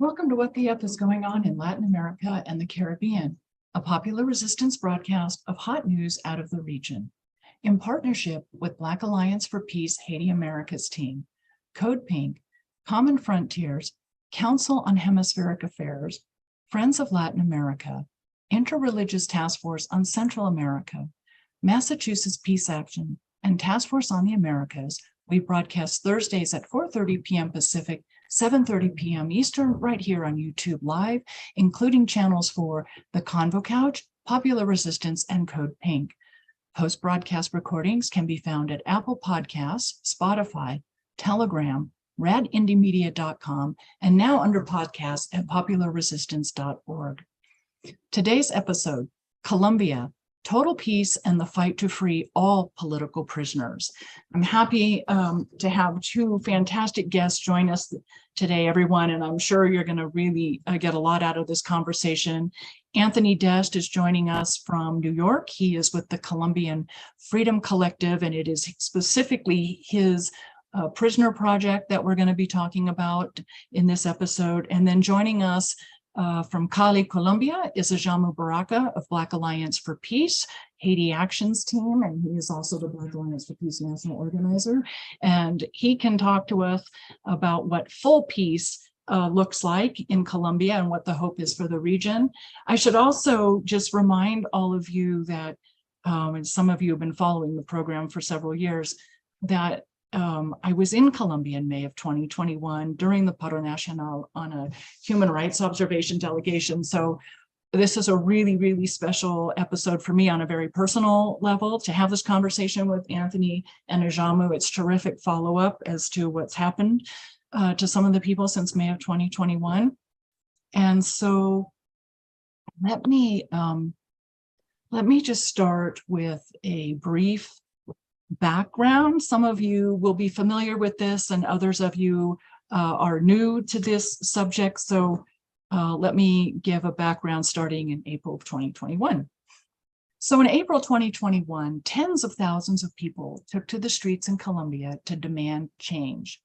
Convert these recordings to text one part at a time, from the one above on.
Welcome to What the F is Going On in Latin America and the Caribbean, a popular resistance broadcast of hot news out of the region. In partnership with Black Alliance for Peace Haiti Americas team, Code Pink, Common Frontiers, Council on Hemispheric Affairs, Friends of Latin America, Interreligious Task Force on Central America, Massachusetts Peace Action, and Task Force on the Americas, we broadcast Thursdays at 4:30 p.m. Pacific, 7:30 p.m. Eastern, right here on YouTube Live, including channels for The Convo Couch, Popular Resistance, and Code Pink. Post-broadcast recordings can be found at Apple Podcasts, Spotify, Telegram, radindiemedia.com, and now under podcasts at popularresistance.org. Today's episode, Colombia, Total Peace and the Fight to Free All Political Prisoners. I'm happy to have two fantastic guests join us today, everyone, and I'm sure you're going to really get a lot out of this conversation. Anthony Dest is joining us from New York. He is with the Colombian Freedom Collective, and it is specifically his prisoner project that we're going to be talking about in this episode. And then joining us from Cali, Colombia, is Ajamu Baraka of Black Alliance for Peace, Haiti Actions team, and he is also the Black Alliance for Peace national organizer. And he can talk to us about what full peace looks like in Colombia and what the hope is for the region. I should also just remind all of you that, and some of you have been following the program for several years, that I was in Colombia in May of 2021 during the Paro Nacional on a human rights observation delegation. So this is a really, really special episode for me on a very personal level to have this conversation with Anthony and Ajamu. It's terrific follow-up as to what's happened to some of the people since May of 2021. And so let me just start with a brief background. Some of you will be familiar with this and others of you are new to this subject. So let me give a background starting in April of 2021. So in April 2021, tens of thousands of people took to the streets in Colombia to demand change.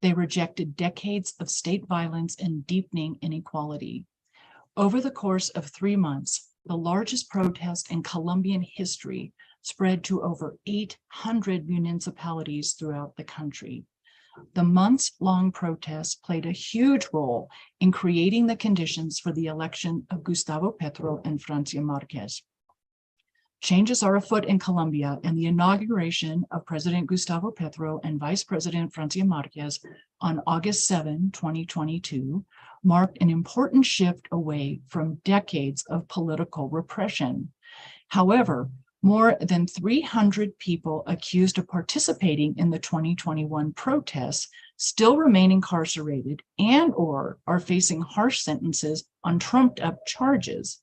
They rejected decades of state violence and deepening inequality. Over the course of 3 months, the largest protest in Colombian history spread to over 800 municipalities throughout the country. The months-long protests played a huge role in creating the conditions for the election of Gustavo Petro and Francia Marquez. Changes are afoot in Colombia, and the inauguration of President Gustavo Petro and Vice President Francia Marquez on August 7, 2022, marked an important shift away from decades of political repression. However, more than 300 people accused of participating in the 2021 protests still remain incarcerated and/or are facing harsh sentences on trumped-up charges.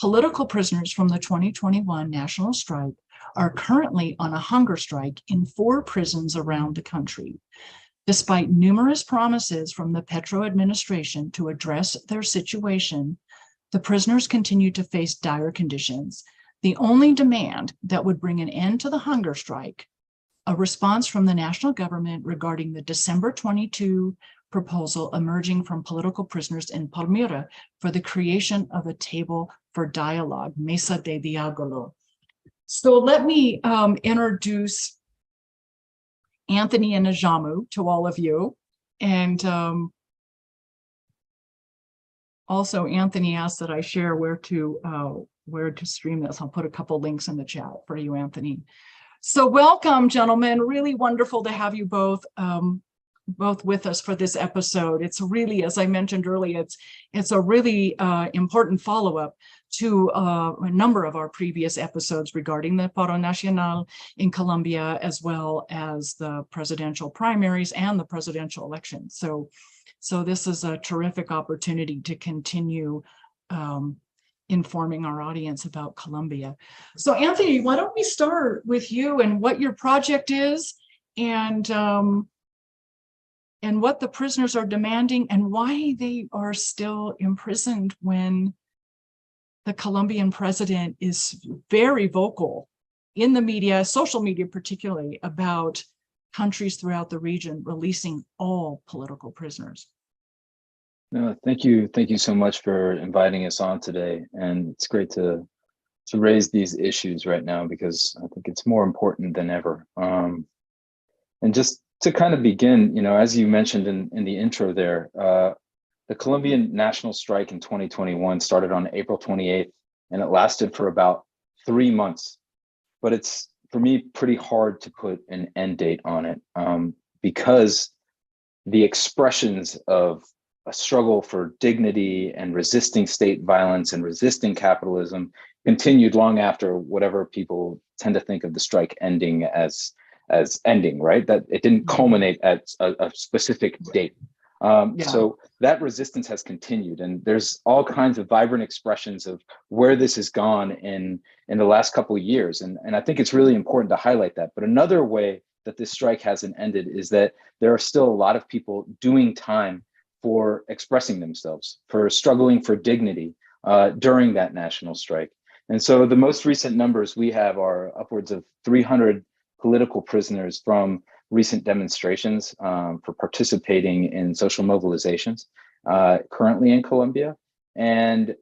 Political prisoners from the 2021 national strike are currently on a hunger strike in 4 prisons around the country. Despite numerous promises from the Petro administration to address their situation, the prisoners continue to face dire conditions. The only demand that would bring an end to the hunger strike, a response from the national government regarding the December 22 proposal emerging from political prisoners in Palmyra for the creation of a table for dialogue, Mesa de Diálogo. So let me introduce Anthony and Ajamu to all of you. And also Anthony asked that I share where to stream this. I'll put a couple links in the chat for you, Anthony. So welcome, gentlemen. Really wonderful to have you both with us for this episode. It's really, as I mentioned earlier, it's a really important follow-up to a number of our previous episodes regarding the Paro Nacional in Colombia, as well as the presidential primaries and the presidential election. So this is a terrific opportunity to continue informing our audience about Colombia. So Anthony, why don't we start with you and what your project is and what the prisoners are demanding and why they are still imprisoned when the Colombian president is very vocal in the media, social media particularly, about countries throughout the region releasing all political prisoners. No, thank you. Thank you so much for inviting us on today. And it's great to raise these issues right now because I think it's more important than ever. And just to kind of begin, as you mentioned in the intro there, the Colombian national strike in 2021 started on April 28th, and it lasted for about 3 months. But it's, for me, pretty hard to put an end date on it because the expressions of a struggle for dignity and resisting state violence and resisting capitalism continued long after whatever people tend to think of the strike ending as ending, right? That it didn't culminate at a specific date. So that resistance has continued, and there's all kinds of vibrant expressions of where this has gone in the last couple of years. And I think it's really important to highlight that. But another way that this strike hasn't ended is that there are still a lot of people doing time for expressing themselves, for struggling for dignity during that national strike. And so the most recent numbers we have are upwards of 300 political prisoners from recent demonstrations for participating in social mobilizations currently in Colombia. And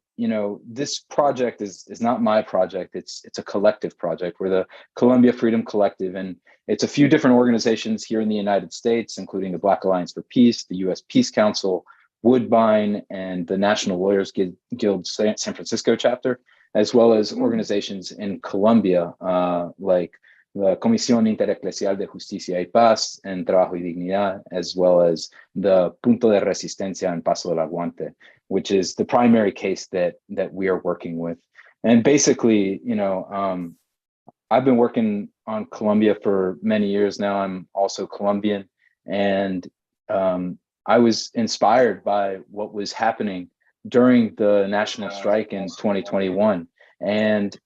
this project is not my project. It's a collective project. We're the Colombia Freedom Collective, and it's a few different organizations here in the United States, including the Black Alliance for Peace, the U.S. Peace Council, Woodbine, and the National Lawyers Guild San Francisco chapter, as well as organizations in Colombia, like the Comisión Intereclesial de Justicia y Paz and Trabajo y Dignidad, as well as the Punto de Resistencia en Paso del Aguante, which is the primary case that we are working with. And basically, I've been working on Colombia for many years now. I'm also Colombian, and I was inspired by what was happening during the national strike in 2021. And,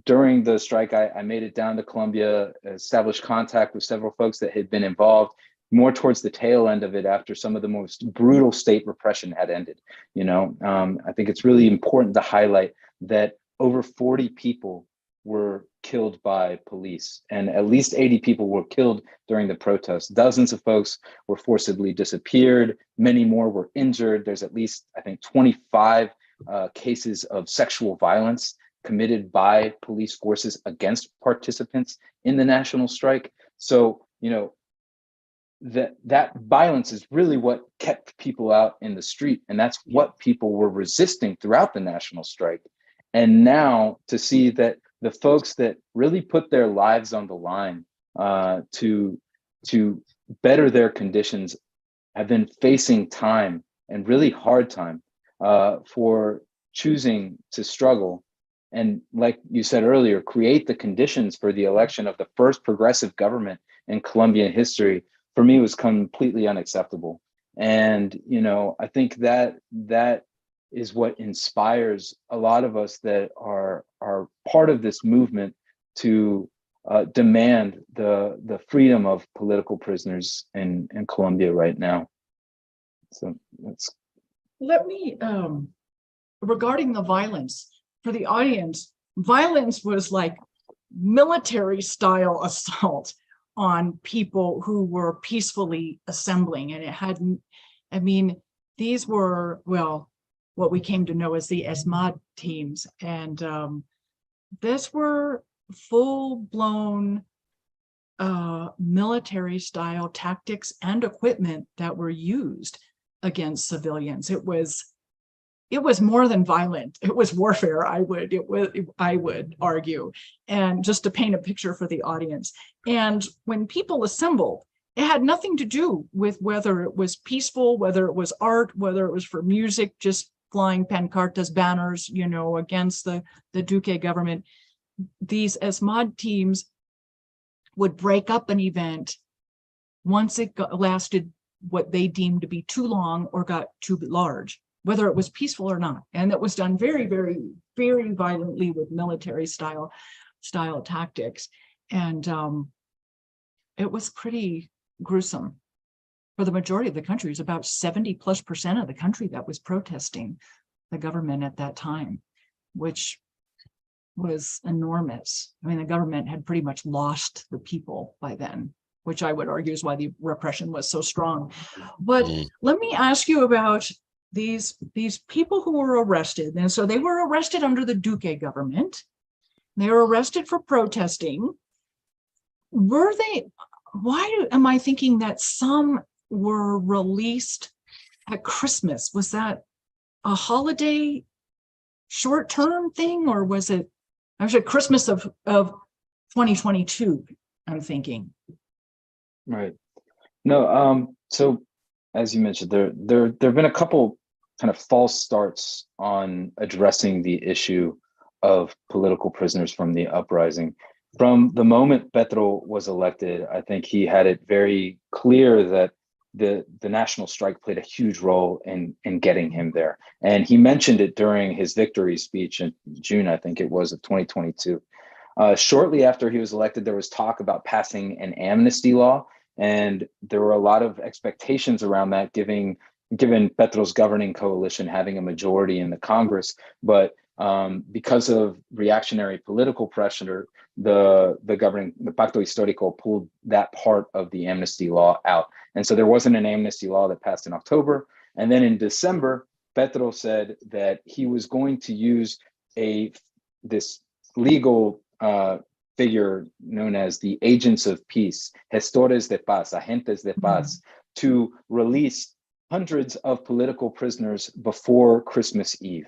during the strike, I made it down to Colombia, established contact with several folks that had been involved more towards the tail end of it after some of the most brutal state repression had ended. I think it's really important to highlight that over 40 people were killed by police, and at least 80 people were killed during the protests. Dozens of folks were forcibly disappeared. Many more were injured. There's at least, I think, 25 cases of sexual violence committed by police forces against participants in the national strike. So, that violence is really what kept people out in the street, and that's what people were resisting throughout the national strike. And now to see that the folks that really put their lives on the line to better their conditions have been facing time, and really hard time, for choosing to struggle. And like you said earlier, create the conditions for the election of the first progressive government in Colombian history, for me, was completely unacceptable. And, I think that is what inspires a lot of us that are part of this movement to demand the freedom of political prisoners in Colombia right now. So let me, regarding the violence, for the audience, violence was like military style assault on people who were peacefully assembling. And it had, these were, what we came to know as the ESMAD teams. And this were full-blown military style tactics and equipment that were used against civilians. It was more than violent. It was warfare, I would argue. And just to paint a picture for the audience. And when people assembled, it had nothing to do with whether it was peaceful, whether it was art, whether it was for music, just flying pancartas, banners, against the Duque government. These ESMAD teams would break up an event once it lasted what they deemed to be too long or got too large, whether it was peaceful or not. And it was done very, very, very violently with military style tactics. And it was pretty gruesome. For the majority of the country, it was about 70+% of the country that was protesting the government at that time, which was enormous. The government had pretty much lost the people by then. which I would argue is why the repression was so strong. But let me ask you about these people who were arrested. And so they were arrested under the Duque government. They were arrested for protesting. Were they, am I thinking that some were released at Christmas? Was that a holiday short-term thing, or was it actually Christmas of 2022, I'm thinking? Right. No, so as you mentioned, there have been a couple kind of false starts on addressing the issue of political prisoners from the uprising. From the moment Petro was elected, I think he had it very clear that the national strike played a huge role in getting him there. And he mentioned it during his victory speech in June, I think it was, of 2022. Shortly after he was elected, there was talk about passing an amnesty law. And there were a lot of expectations around that, given Petro's governing coalition having a majority in the Congress. But because of reactionary political pressure, the Pacto Histórico pulled that part of the amnesty law out. And so there wasn't an amnesty law that passed in October. And then in December, Petro said that he was going to use this legal figure known as the agents of peace, gestores de paz, agentes de paz, to release hundreds of political prisoners before Christmas Eve.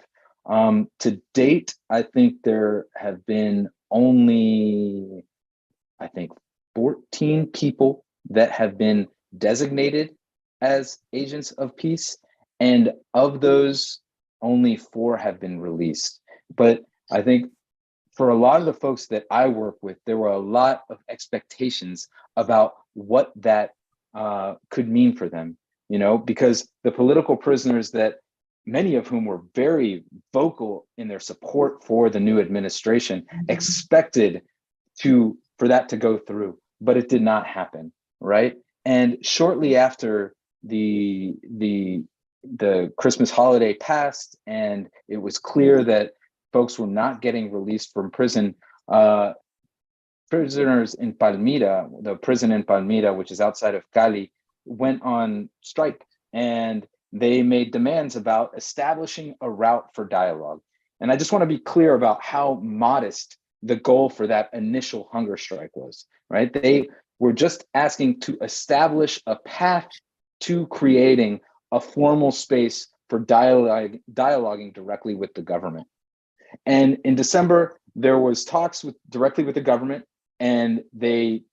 To date, I think there have been only, 14 people that have been designated as agents of peace. And of those, only 4 have been released. But I think for a lot of the folks that I work with, there were a lot of expectations about what that could mean for them, because the political prisoners, that many of whom were very vocal in their support for the new administration, expected for that to go through, but it did not happen, right? And shortly after the Christmas holiday passed, and it was clear that folks were not getting released from prison, prisoners in Palmira, the prison in Palmira, which is outside of Cali, went on strike, and they made demands about establishing a route for dialogue. And I just want to be clear about how modest the goal for that initial hunger strike was, right? They were just asking to establish a path to creating a formal space for dialoguing directly with the government. And in December, there was talks directly with the government, and they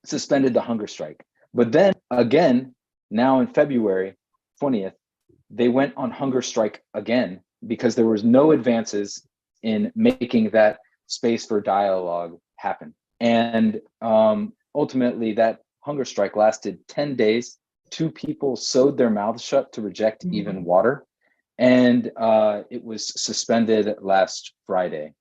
suspended the hunger strike. But then again, now in February 20th, they went on hunger strike again, because there was no advances in making that space for dialogue happen. And ultimately, that hunger strike lasted 10 days. 2 people sewed their mouths shut to reject even water. And it was suspended last Friday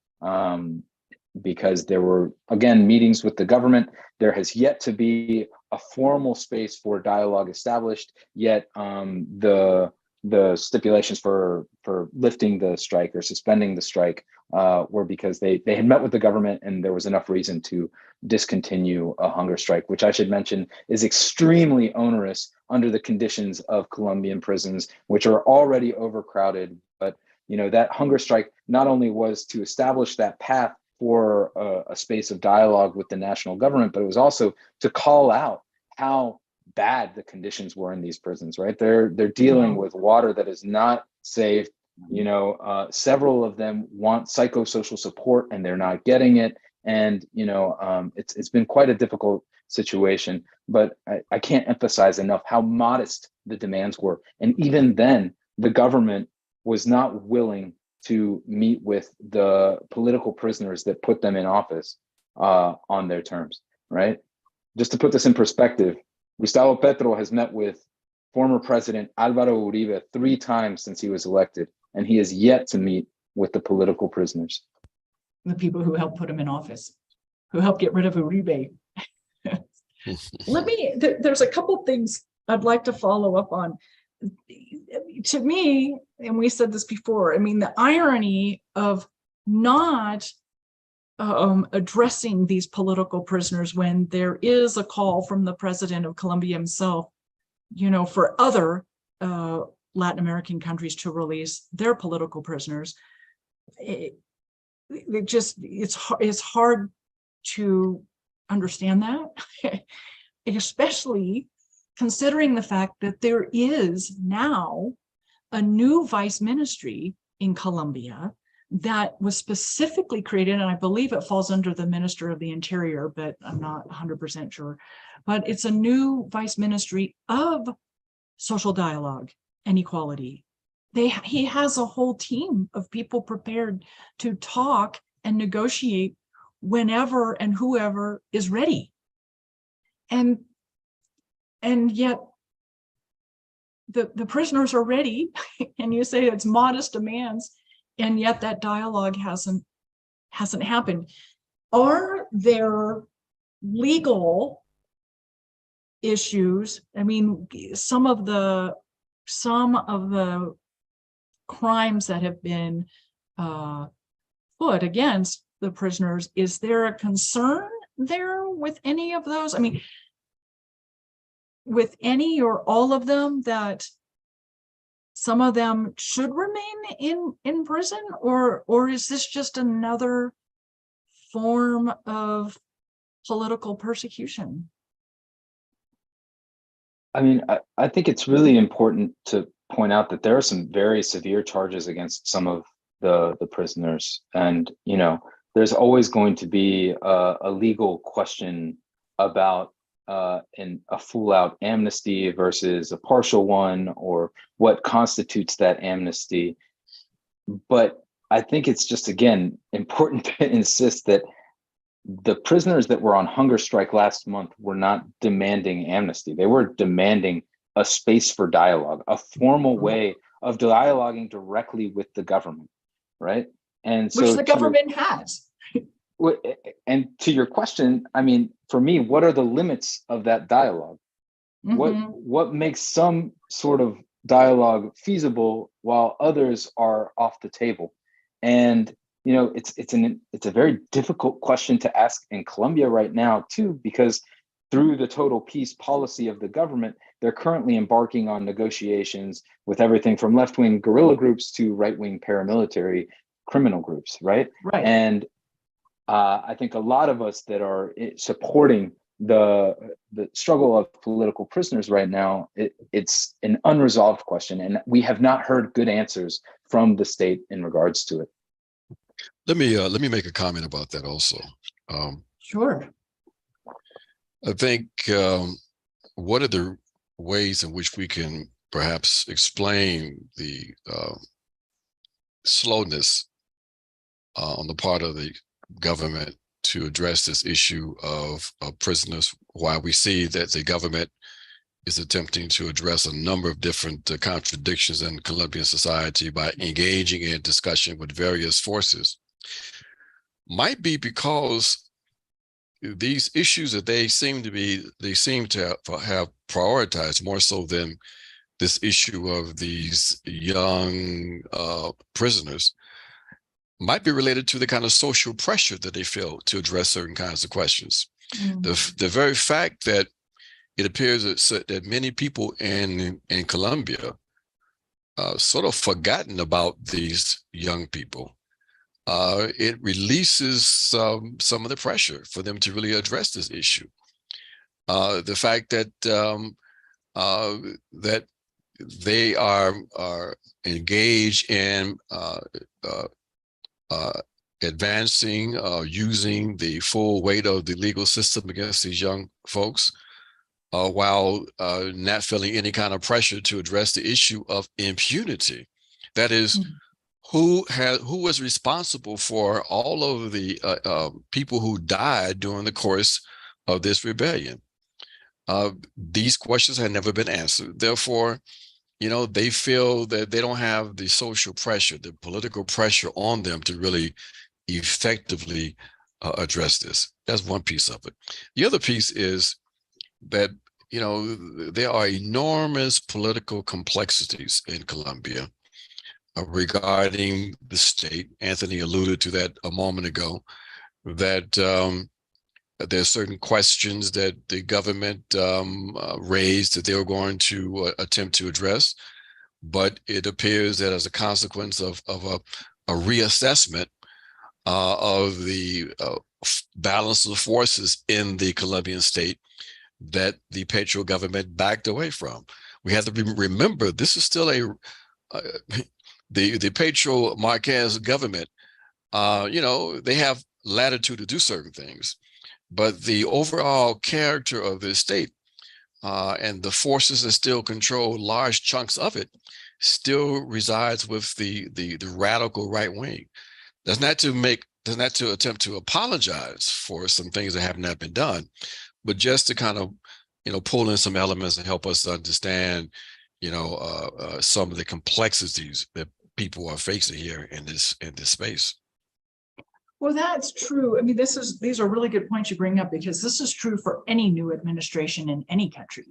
because there were, again, meetings with the government. There has yet to be a formal space for dialogue established, yet the stipulations for lifting the strike or suspending the strike were because they had met with the government, and there was enough reason to discontinue a hunger strike, which I should mention is extremely onerous under the conditions of Colombian prisons, which are already overcrowded. But that hunger strike not only was to establish that path for a space of dialogue with the national government, but it was also to call out how bad the conditions were in these prisons, right? They're dealing with water that is not safe. Several of them want psychosocial support, and they're not getting it. And it's been quite a difficult situation. But I can't emphasize enough how modest the demands were. And even then, the government was not willing to meet with the political prisoners that put them in office on their terms, right? Just to put this in perspective, Gustavo Petro has met with former President Alvaro Uribe 3 times since he was elected, and he has yet to meet with the political prisoners. The people who helped put him in office, who helped get rid of Uribe. There's a couple things I'd like to follow up on. To me, and we said this before, the irony of not addressing these political prisoners when there is a call from the president of Colombia himself, for other Latin American countries to release their political prisoners. It's hard to understand that, especially considering the fact that there is now a new vice ministry in Colombia that was specifically created, and I believe it falls under the Minister of the Interior, but I'm not 100% sure. But it's a new vice ministry of social dialogue and equality. He has a whole team of people prepared to talk and negotiate whenever and whoever is ready. And yet the prisoners are ready, and you say it's modest demands, and yet that dialogue hasn't happened. Are there legal issues? I mean, some of the crimes that have been put against the prisoners, is there a concern there with any of those? I mean, with any or all of them, that some of them should remain in prison, or is this just another form of political persecution? I mean, I think it's really important to point out that there are some very severe charges against some of the prisoners, and there's always going to be a legal question about a full-out amnesty versus a partial one, or what constitutes that amnesty. But I think it's just, again, important to insist that the prisoners that were on hunger strike last month were not demanding amnesty. They were demanding a space for dialogue, a formal way of dialoguing directly with the government, right? And so, which the government has. And to your question, I mean, for me, what are the limits of that dialogue? What makes some sort of dialogue feasible while others are off the table? And it's a very difficult question to ask in Colombia right now too, because through the total peace policy of the government, they're currently embarking on negotiations with everything from left-wing guerrilla groups to right-wing paramilitary criminal groups, right? Right. And I think a lot of us that are supporting the struggle of political prisoners right now, it's an unresolved question, and we have not heard good answers from the state in regards to it. Let me make a comment about that also. Sure. I think one of the ways in which we can perhaps explain the slowness on the part of the government to address this issue of prisoners, while we see that the government is attempting to address a number of different contradictions in Colombian society by engaging in discussion with various forces, might be because these issues that they seem to have prioritized more so than this issue of these young prisoners might be related to the kind of social pressure that they feel to address certain kinds of questions. The very fact that it appears that many people in Colombia sort of forgotten about these young people, it releases some of the pressure for them to really address this issue. The fact that that they are engaged in advancing, using the full weight of the legal system against these young folks, while not feeling any kind of pressure to address the issue of impunity. That is, who was responsible for all of the people who died during the course of this rebellion? These questions had never been answered. Therefore, they feel that they don't have the social pressure, the political pressure on them to really effectively address this. That's one piece of it. The other piece is that, there are enormous political complexities in Colombia regarding the state. Anthony alluded to that a moment ago. that there are certain questions that the government raised that they were going to attempt to address. But it appears that as a consequence of a reassessment of the balance of forces in the Colombian state, that the Petro government backed away from. We have to remember this is still the Petro Marquez government. They have latitude to do certain things, but the overall character of the state and the forces that still control large chunks of it still resides with the radical right wing. That's not to attempt to apologize for some things that have not been done, but just to kind of pull in some elements and help us understand some of the complexities that people are facing here in this space. Well, that's true. I mean, these are really good points you bring up, because this is true for any new administration in any country.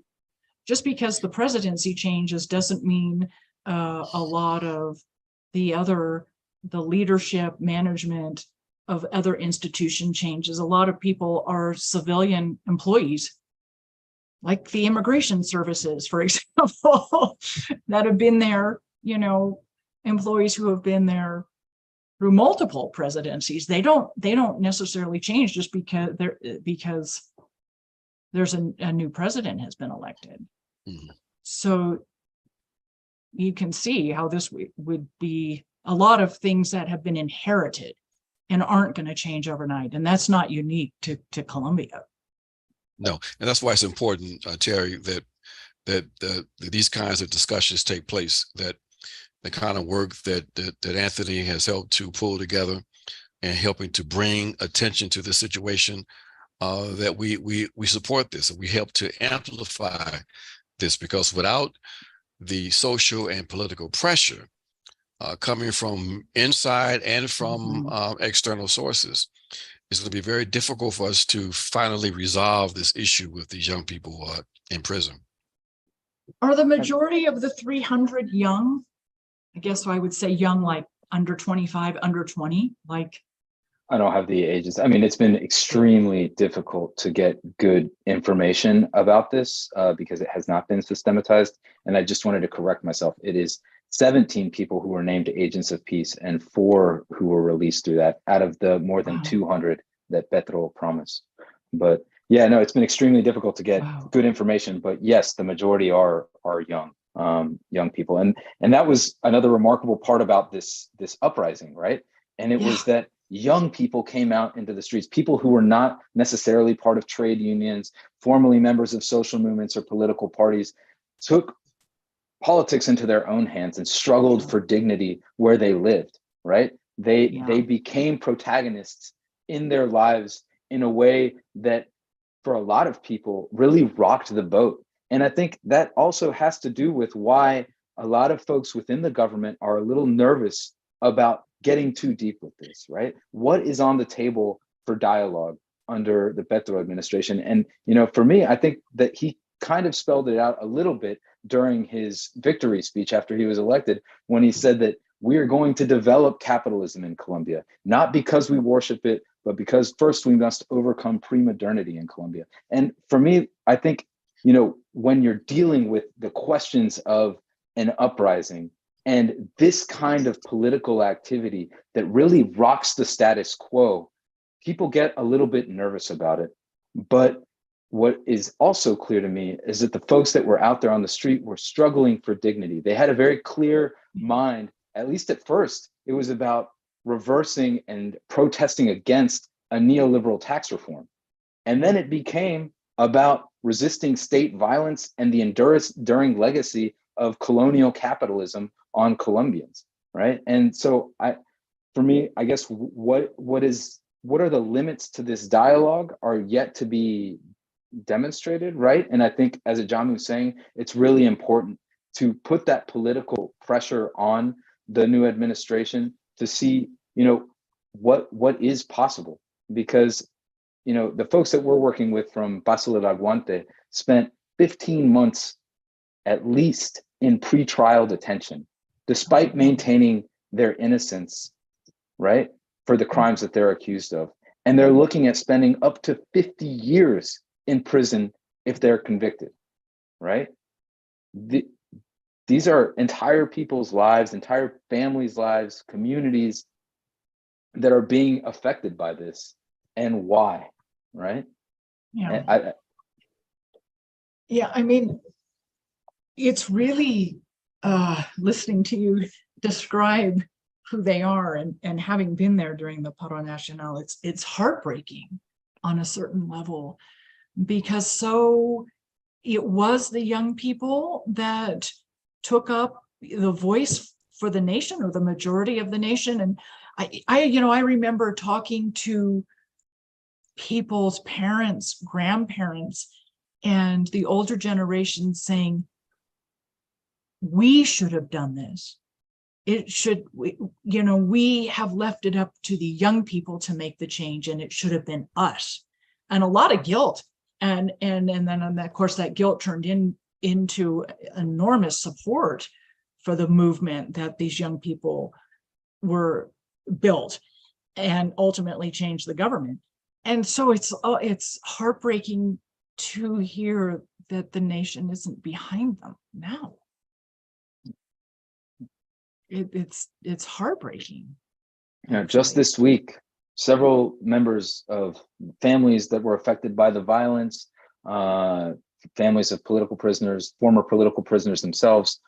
Just because the presidency changes doesn't mean a lot of the leadership management of other institution changes. A lot of people are civilian employees, like the immigration services, for example, that have been there, employees who have been there through multiple presidencies. They don't necessarily change just because there's a new president has been elected. Mm-hmm. So you can see how this would be a lot of things that have been inherited and aren't going to change overnight. And that's not unique to Colombia. No, and that's why it's important, Terry, that these kinds of discussions take place, that the kind of work that Anthony has helped to pull together and helping to bring attention to the situation, that we support this and we help to amplify this, because without the social and political pressure coming from inside and from external sources, it's going to be very difficult for us to finally resolve this issue with these young people in prison. Are the majority of the 300 young? I guess I would say young, like under 25, under 20, like. I don't have the ages. I mean, it's been extremely difficult to get good information about this because it has not been systematized. And I just wanted to correct myself. It is 17 people who were named agents of peace and 4 who were released through that out of the more than 200 that Petro promised. But yeah, no, it's been extremely difficult to get good information. But yes, the majority are young people. And that was another remarkable part about this uprising, right? And it was that young people came out into the streets, people who were not necessarily part of trade unions, formerly members of social movements or political parties, took politics into their own hands and struggled for dignity where they lived, right? They became protagonists in their lives in a way that for a lot of people really rocked the boat. And I think that also has to do with why a lot of folks within the government are a little nervous about getting too deep with this, right? What is on the table for dialogue under the Petro administration? And, for me, I think that he kind of spelled it out a little bit during his victory speech after he was elected, when he said that we are going to develop capitalism in Colombia, not because we worship it, but because first we must overcome pre-modernity in Colombia. And for me, I think, when you're dealing with the questions of an uprising and this kind of political activity that really rocks the status quo, people get a little bit nervous about it. But what is also clear to me is that the folks that were out there on the street were struggling for dignity. They had a very clear mind, at least at first. It was about reversing and protesting against a neoliberal tax reform. And then it became about resisting state violence and the enduring legacy of colonial capitalism on Colombians, right? And so for me, I guess what are the limits to this dialogue are yet to be demonstrated, right? And I think, as Ajamu was saying, it's really important to put that political pressure on the new administration to see, what is possible. Because, the folks that we're working with from Paso del Aguante spent 15 months at least in pretrial detention, despite maintaining their innocence, right, for the crimes that they're accused of. And they're looking at spending up to 50 years in prison if they're convicted, right? These are entire people's lives, entire families' lives, communities that are being affected by this. And why, right? Yeah. Yeah, I mean, it's really listening to you describe who they are and having been there during the Paro Nacional, it's heartbreaking on a certain level, because so it was the young people that took up the voice for the nation, or the majority of the nation. And I remember talking to people's parents, grandparents, and the older generation saying, we should have done this. We have left it up to the young people to make the change, and it should have been us. And a lot of guilt. And then of course that guilt turned into enormous support for the movement that these young people were built and ultimately changed the government. And so it's heartbreaking to hear that the nation isn't behind them now. It's heartbreaking. Yeah, just this week, several members of families that were affected by the violence, families of political prisoners, former political prisoners themselves,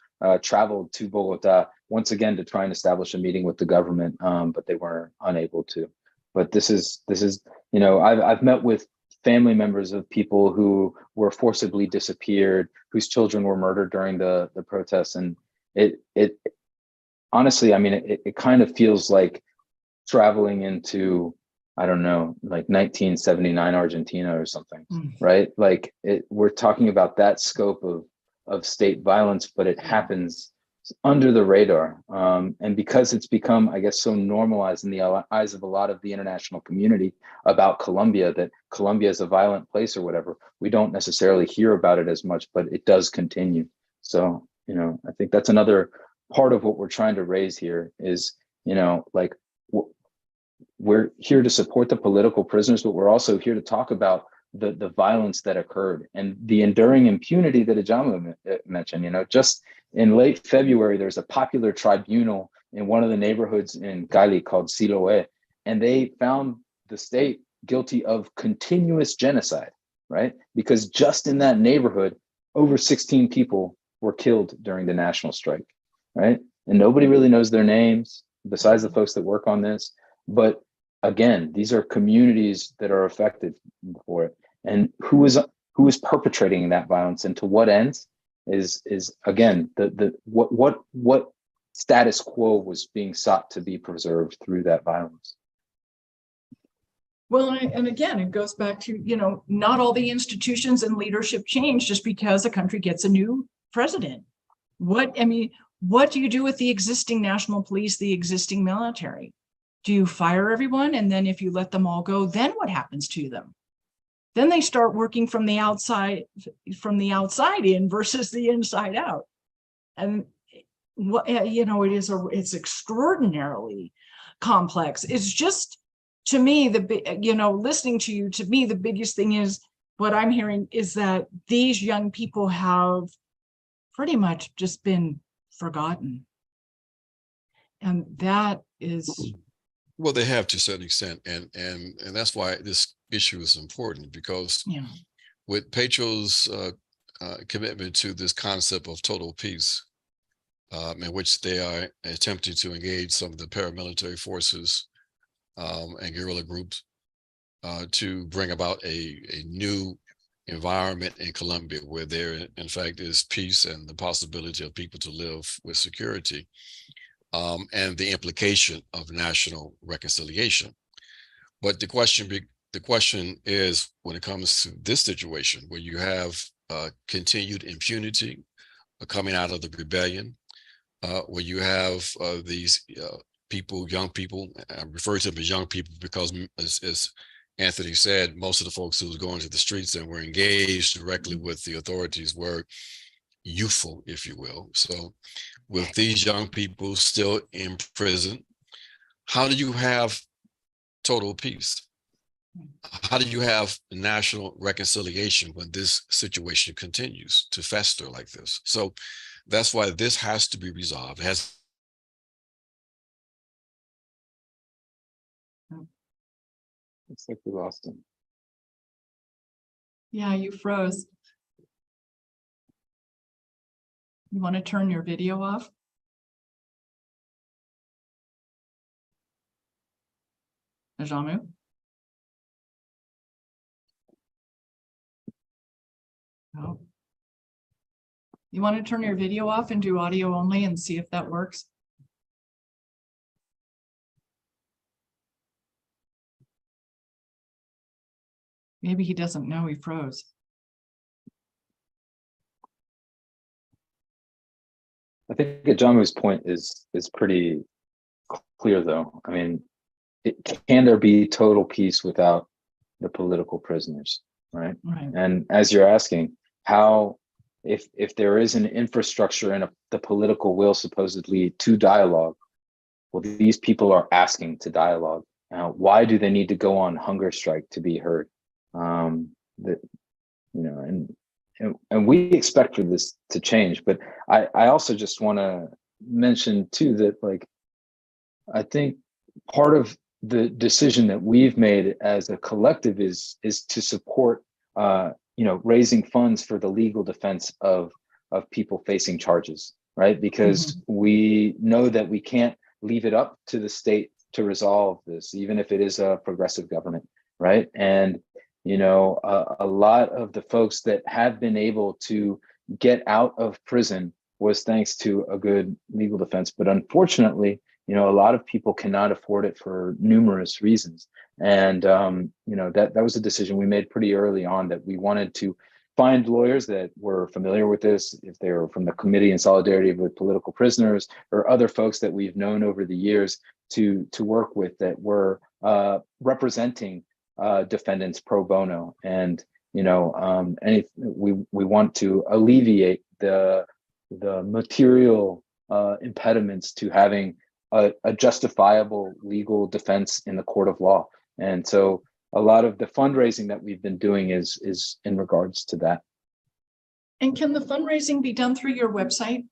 traveled to Bogota once again to try and establish a meeting with the government, but they were unable to. But this is I've met with family members of people who were forcibly disappeared, whose children were murdered during the protests, and it honestly, I mean, it kind of feels like traveling into, I don't know, like 1979 Argentina or something, right? Like we're talking about that scope of state violence, but it happens under the radar. And because it's become, I guess, so normalized in the eyes of a lot of the international community about Colombia, that Colombia is a violent place or whatever, we don't necessarily hear about it as much, but it does continue. So, I think that's another part of what we're trying to raise here is, like, we're here to support the political prisoners, but we're also here to talk about the violence that occurred and the enduring impunity that Ajamu mentioned. Just in late February, there's a popular tribunal in one of the neighborhoods in Cali called Siloé, and they found the state guilty of continuous genocide, right? Because just in that neighborhood, over 16 people were killed during the national strike, right? And nobody really knows their names besides the folks that work on this. But again, these are communities that are affected for it. And who is perpetrating that violence and to what ends is again, what status quo was being sought to be preserved through that violence. Well, and again, it goes back to, not all the institutions and leadership change just because a country gets a new president. What do you do with the existing national police, the existing military? Do you fire everyone? And then if you let them all go, then what happens to them? Then they start working from the outside in versus the inside out. And it's extraordinarily complex. It's just, to me, listening to you, to me, the biggest thing is what I'm hearing is that these young people have pretty much just been forgotten. And that is, well, they have to a certain extent, and that's why this issue is important, because with Petro's commitment to this concept of total peace, in which they are attempting to engage some of the paramilitary forces and guerrilla groups to bring about a new environment in Colombia where there, in fact, is peace and the possibility of people to live with security. And the implication of national reconciliation. But the question is, when it comes to this situation where you have continued impunity coming out of the rebellion, where you have these people, young people, I refer to them as young people because, as Anthony said, most of the folks who was going to the streets and were engaged directly with the authorities were youthful, if you will. So with these young people still in prison, how do you have total peace? How do you have national reconciliation when this situation continues to fester like this? So that's why this has to be resolved. It has. Looks like we lost him. Yeah, you froze. You want to turn your video off? Ajamu? No. You want to turn your video off and do audio only and see if that works? Maybe he doesn't know he froze. I think Ajamu's point is pretty clear, though. I mean, can there be total peace without the political prisoners, right? Right. And as you're asking, how, if there is an infrastructure and the political will supposedly to dialogue, well, these people are asking to dialogue. Now, why do they need to go on hunger strike to be heard? That, you know, and we expect for this to change. But I also just want to mention too that, like, I think part of the decision that we've made as a collective is to support raising funds for the legal defense of people facing charges, right? Because we know that we can't leave it up to the state to resolve this, even if it is a progressive government, right? And a lot of the folks that have been able to get out of prison was thanks to a good legal defense. But unfortunately, a lot of people cannot afford it for numerous reasons. And, that was a decision we made pretty early on, that we wanted to find lawyers that were familiar with this, if they were from the Committee in Solidarity with Political Prisoners or other folks that we've known over the years to work with, that were representing defendants pro bono. And, we want to alleviate the material impediments to having a justifiable legal defense in the court of law. And so a lot of the fundraising that we've been doing is in regards to that. And can the fundraising be done through your website?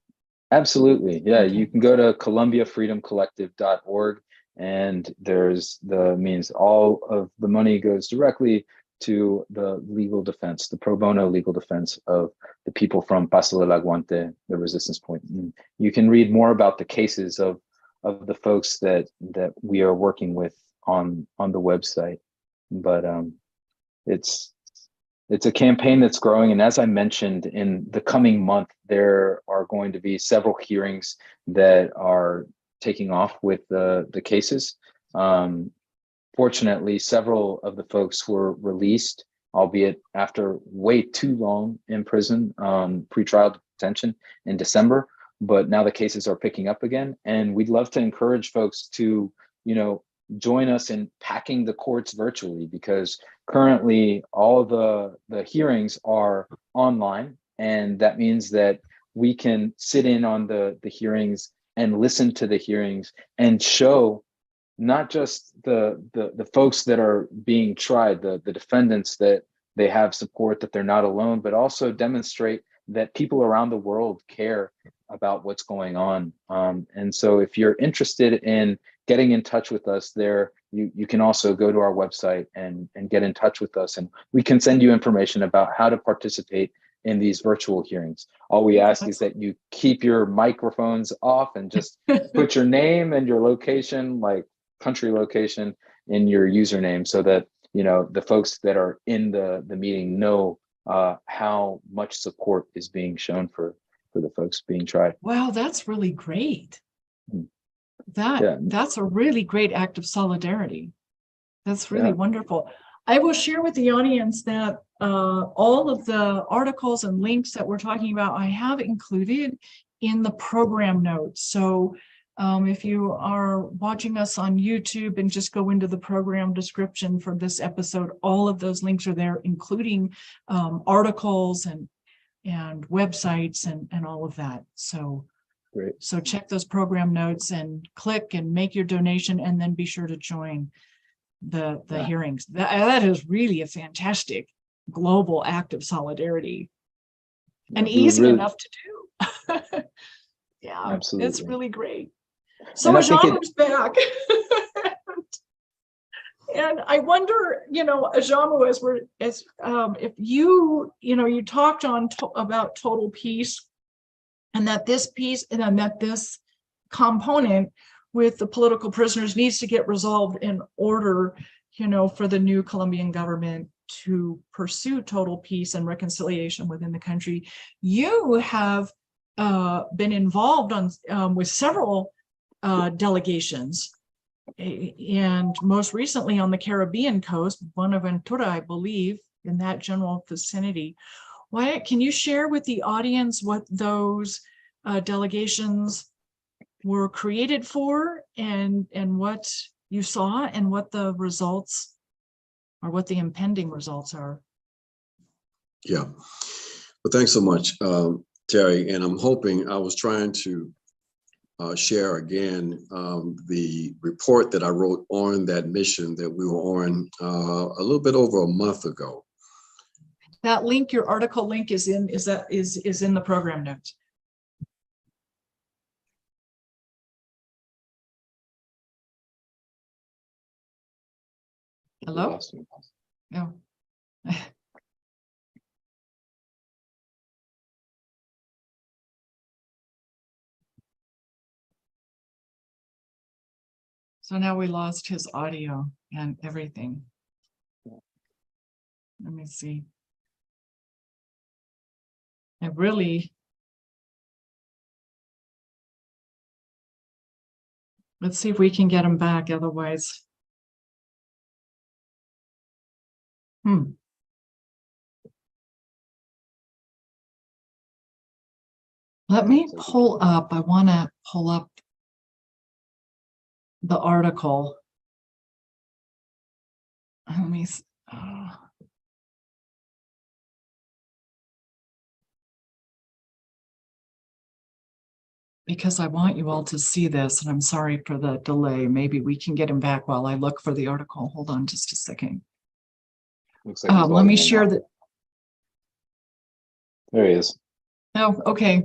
Absolutely. Yeah, Okay. You can go to Colombia-freedomcollective.org, and there's the means. All of the money goes directly to the legal defense, the pro bono legal defense of the people from Paso del Aguante, the resistance point. And you can read more about the cases of the folks that we are working with on the website. But it's a campaign that's growing. And as I mentioned, in the coming month, there are going to be several hearings that are taking off with the cases. Fortunately, several of the folks were released, albeit after way too long in prison, pretrial detention in December. But now the cases are picking up again. And we'd love to encourage folks to, join us in packing the courts virtually, because currently all the hearings are online. And that means that we can sit in on the hearings and listen to the hearings and show not just the folks that are being tried, the defendants, that they have support, that they're not alone, but also demonstrate that people around the world care about what's going on. And so if you're interested in getting in touch with us there, you can also go to our website and get in touch with us, and we can send you information about how to participate in these virtual hearings. All we ask is that you keep your microphones off and just put your name and your location, like country location, in your username, so that the folks that are in the meeting know how much support is being shown for the folks being tried. Wow, that's really great. Mm. That's a really great act of solidarity. That's really wonderful. I will share with the audience that all of the articles and links that we're talking about, I have included in the program notes. So if you are watching us on YouTube and just go into the program description for this episode, all of those links are there, including articles and websites and all of that. So Great. So check those program notes and click and make your donation, and then be sure to join. the hearings. That is really a fantastic global act of solidarity, and easy enough to do. Yeah, absolutely. it's really great. So And I think Ajamu's back. And I wonder, Ajamu, if you talked about total peace, and that this piece and that this component with the political prisoners needs to get resolved in order, for the new Colombian government to pursue total peace and reconciliation within the country. You have been involved with several delegations, and most recently on the Caribbean coast, Buenaventura, I believe, in that general vicinity. Can you share with the audience what those delegations were created for, and what you saw, and what the results, or what the impending results are? Yeah, well, thanks so much, Terry. And I'm hoping, I was trying to share again the report that I wrote on that mission that we were on a little bit over a month ago. That link, your article link, is in the program notes. Hello? No. So now we lost his audio and everything. Let me see. Let's see if we can get him back, otherwise. Let me pull up, I want to pull up the article. Let me because I want you all to see this, and I'm sorry for the delay. Maybe we can get him back while I look for the article. Hold on just a second. Looks like Let me share that. There he is. Oh, okay.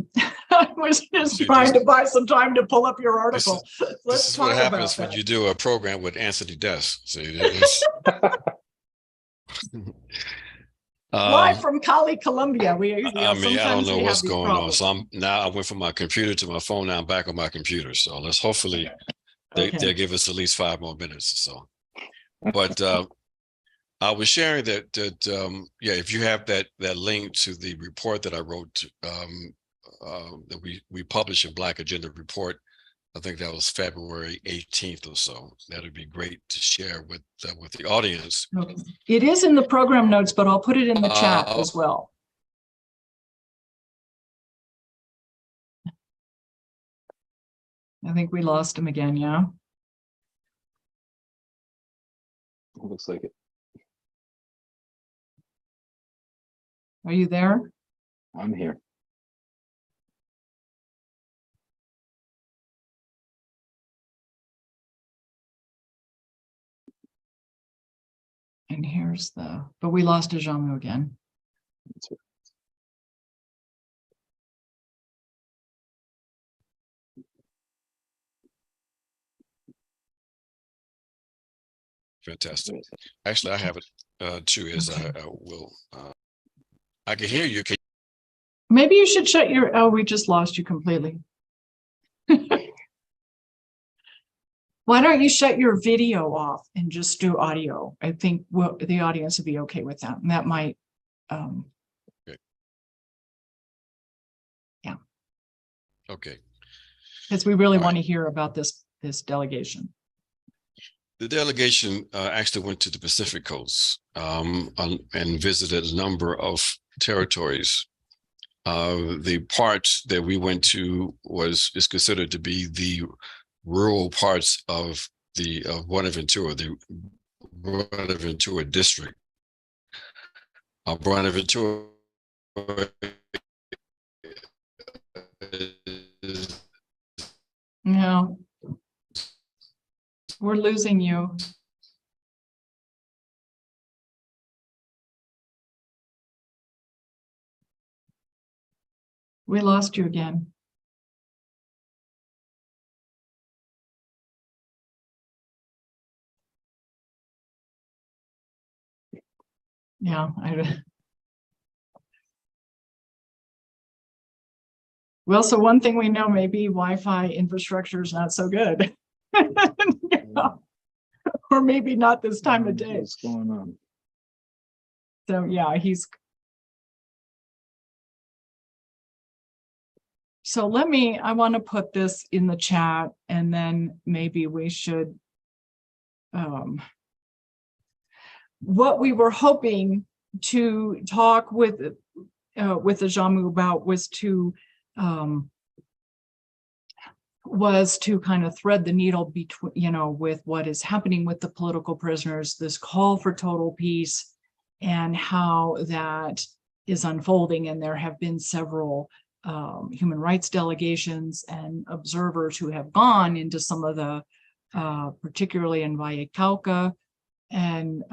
I was just trying to buy some time to pull up your article. This is what happens when you do a program with Anthony Dest. Live from Cali, Colombia. I don't know what's going on. So I went from my computer to my phone. Now I'm back on my computer. So let's hopefully they'll give us at least 5 more minutes or so. But I was sharing that if you have that link to the report that I wrote, that we published in Black Agenda Report, I think that was February 18th or so. That'd be great to share with the audience. Okay. It is in the program notes, but I'll put it in the chat as well. I think we lost him again. Yeah. Looks like it. Are you there? I'm here. And here's but we lost Ajamu again. That's right. Fantastic. Actually, I have it too, as I will. I can hear you. Maybe you should shut your, we just lost you completely. Why don't you shut your video off and just do audio? I think the audience would be okay with that. And that might, okay. Yeah. Okay. Because we really want to hear about this delegation. The delegation actually went to the Pacific Coast and visited a number of territories. The part that we went to is considered to be the rural parts of Buenaventura, the Buenaventura district. Buenaventura No, we're losing you. We lost you again. Yeah, well, so one thing we know, maybe Wi-Fi infrastructure is not so good. Yeah. Or maybe not this time of day. What's going on? So yeah, so I want to put this in the chat, and then maybe we should, what we were hoping to talk with Ajamu about was to kind of thread the needle between, with what is happening with the political prisoners, this call for total peace, and how that is unfolding. And there have been several human rights delegations and observers who have gone into some of the, particularly in Valle Cauca, and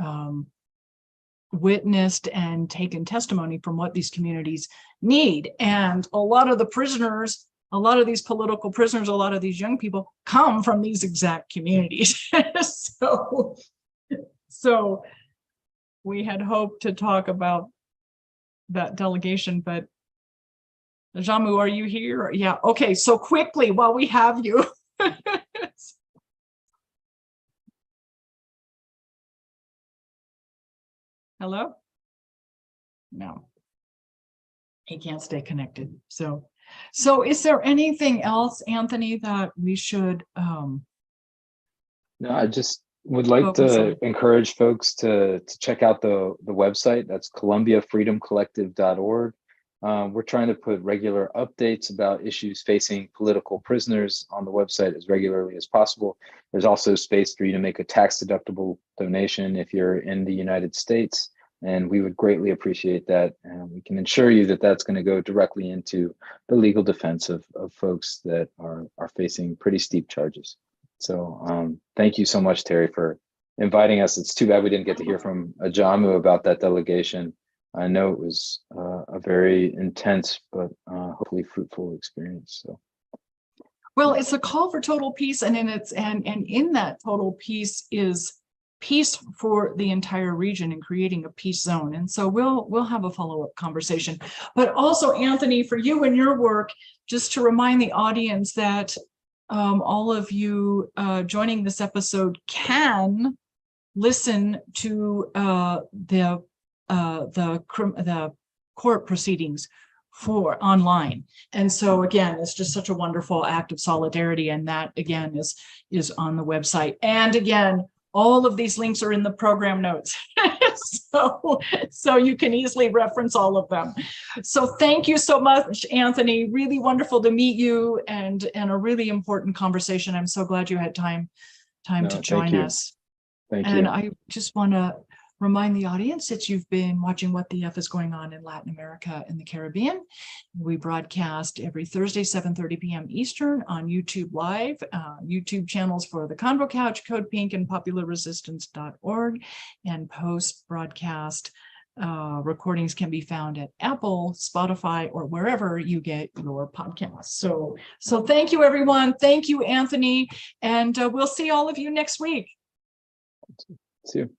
witnessed and taken testimony from what these communities need. And a lot of the prisoners, a lot of these political prisoners, a lot of these young people come from these exact communities. So we had hoped to talk about that delegation, but Ajamu, are you here? Yeah, okay, so quickly while we have you. Hello? No, he can't stay connected. So is there anything else, Anthony, that we should No, I just would like focus to on? encourage folks to check out the website. That's Colombia-Freedom-Collective.org. We're trying to put regular updates about issues facing political prisoners on the website as regularly as possible. There's also space for you to make a tax-deductible donation if you're in the United States, and we would greatly appreciate that. And we can ensure you that that's going to go directly into the legal defense of folks that are facing pretty steep charges. So thank you so much, Terry, for inviting us. It's too bad we didn't get to hear from Ajamu about that delegation. I know it was a very intense, but hopefully fruitful experience. So, Well, it's a call for total peace, and in that total peace is peace for the entire region and creating a peace zone. And so we'll have a follow-up conversation. But also, Anthony, for you and your work, just to remind the audience that all of you joining this episode can listen to the court proceedings for online. And so again, it's just such a wonderful act of solidarity, and that again is on the website. And again, all of these links are in the program notes. So you can easily reference all of them. So thank you so much, Anthony. Really wonderful to meet you, and a really important conversation. I'm so glad you had time to join us. Thank you. And I just want to remind the audience that you've been watching What the F is Going On in Latin America and the Caribbean. We broadcast every Thursday, 7:30 p.m. Eastern on YouTube Live, YouTube channels for The Convo Couch, Code Pink, and popularresistance.org, and post-broadcast recordings can be found at Apple, Spotify, or wherever you get your podcasts. So thank you, everyone. Thank you, Anthony, and we'll see all of you next week. See you.